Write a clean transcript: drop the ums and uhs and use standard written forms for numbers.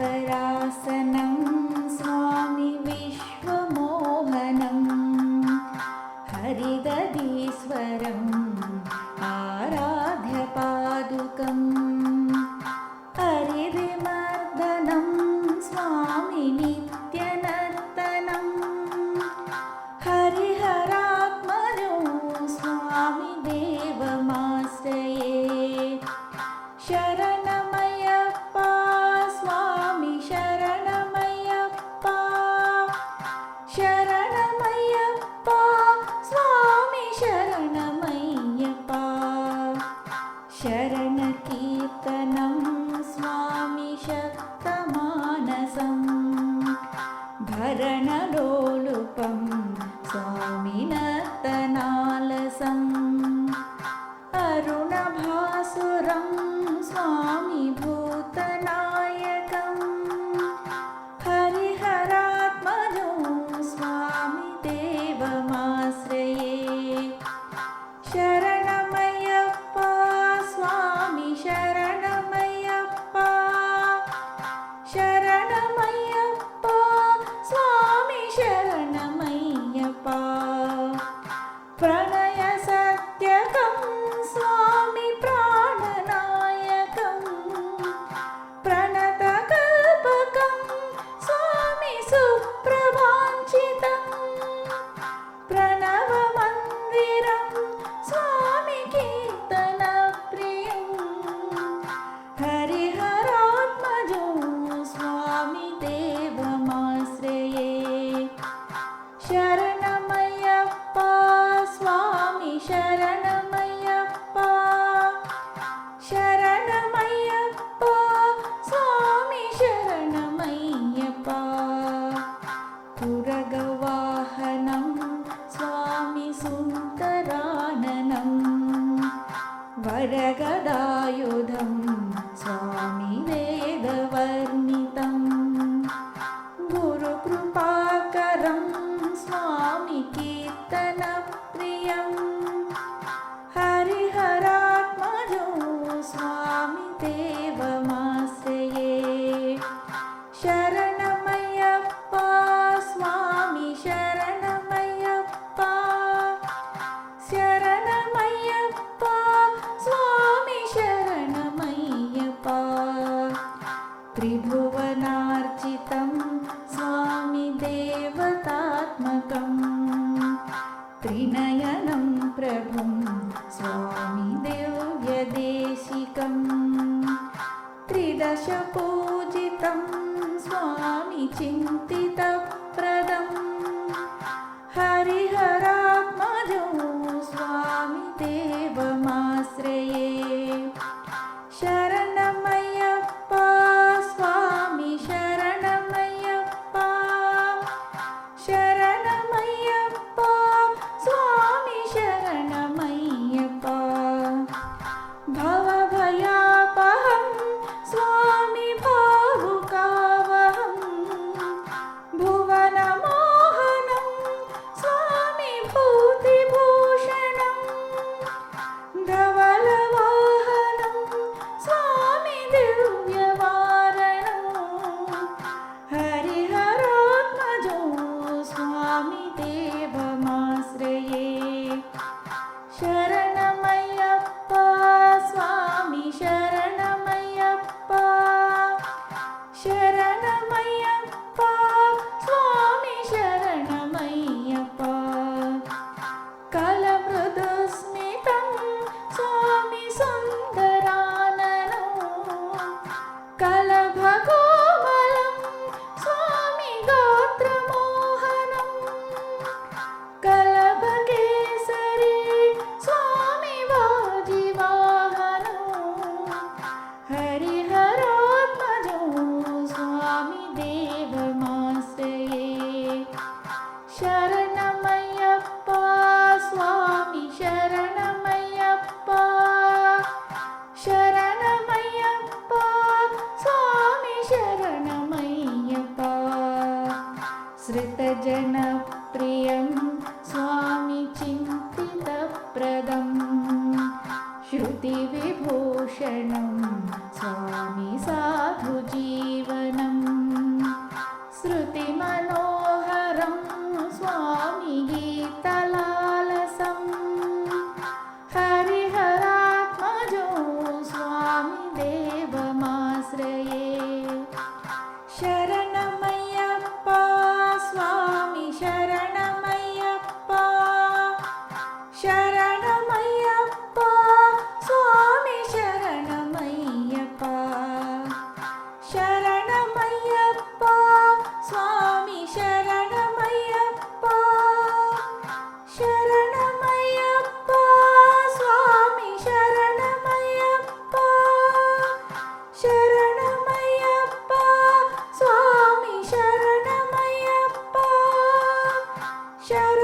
हरिवरासनं स्वामी विश्वमोहनं हरिदधीश्वरम् आराध्य पादुकम् हरिविमर्दनं स्वामी नित्यनर्तनं हरिहरात्मजो स्वामी देवमाश्रये शरणमय्यप्पा स्वामी शरणमय्यप्पा शरणमय्यप्पा स्वामी शरणमय्यप्पा शरणकीर्तनं स्वामी शक्तमानसं भरणलोलुपं स्वामी नर्तनालसम् अरुणभासुरं स्वामी भूतनायकं हरिहरात्मजो स्वामी देवमाश्रये शरणमय्यप्पा स्वामी शरणमय्यप्पा शरणमय्यप्पा स्वामी शरणमय्यप्पा प्रणयसत्यकं स्वामी प्राणनायकं प्रणतकल्पकं स्वामी सुप्रभाञ्चितं प्रणवमन्दिरं स्वामी कीर्तनप्रियं हरिहरात्मजो स्वामी देवमाश्रये शरणमय्यप्पा स्वामी शरणमय्यप्पा शरणमय्यप्पा स्वामी शरणमय्यप्पा तुरगवाहनं स्वामी सुन्दराननं वरगदायुधं स्वामी वेदवर्णितं गुरुकृपाकरं स्वामी कीर्तनप्रियं हरिहरात्मजो स्वामी देवमाश्रये शरणमय्यप्पा स्वामी शरणमय्यप्पा शरणमय्यप्पा स्वामी शरणमय्यप्पा त्रिभुवनार्चितं स्वामी देवतात्मकं त्रिनयनं प्रभुं स्वामी दिव्यदेशिकं त्रिदशपूजितं स्वामी चिन्तितप्रदं हरिहरात्मजो स्वामी देवमाश्रये शरणमय्यप्पा स्वामी शरणमय्यप्पा शरणमय्यप्पा स्वामी शरणमय्यप्पा भवभयापहं स्वामी भावुकावहं भुवनमोहनं स्वामी भूतिभूषणं धवलवाहनं स्वामी दिव्यवारणं हरिहरात्मजो स्वामी देवमाश्रये शरणमय्यप्पा स्वामी शरणमय्यप्पा शरणमय्यप्पा स्वामी शरणमय्यप्पा कलमृदुस्मितं स्वामी सुन्दराननं कलभकोमलं स्वामी गात्रमोहनं कलभकेसरी स्वामी वाजिवाहनं हरिहरात्मजो स्वामी देवमाश्रये शरणमय्यप्पा स्वामी शरणमय्यप्पा शरणमय्यप्पा स्वामी शरणमय्यप्पा श्रुतजनप्रियं स्वामी चिन्तितप्रियं శుభప్రదం श्रुतिविभूषणं स्वामी साधुजीवनं श्रुतिमनोहरं स्वामी गीतलालसं हरिहरात्मजो स्वामी देवमाश्रये शरणमय्यप्पा स्वामी शरणमय्यप्पा शरणमय्यप्पा स्वामी शरणमय्यप्पा शरणमय्यप्पा स्वामी शरणमय्यप्पा शरणमय्यप्पा स्वामी शरणमय्यप्पा शरणमय्यप्पा स्वामी शरणमय्यप्पा शरण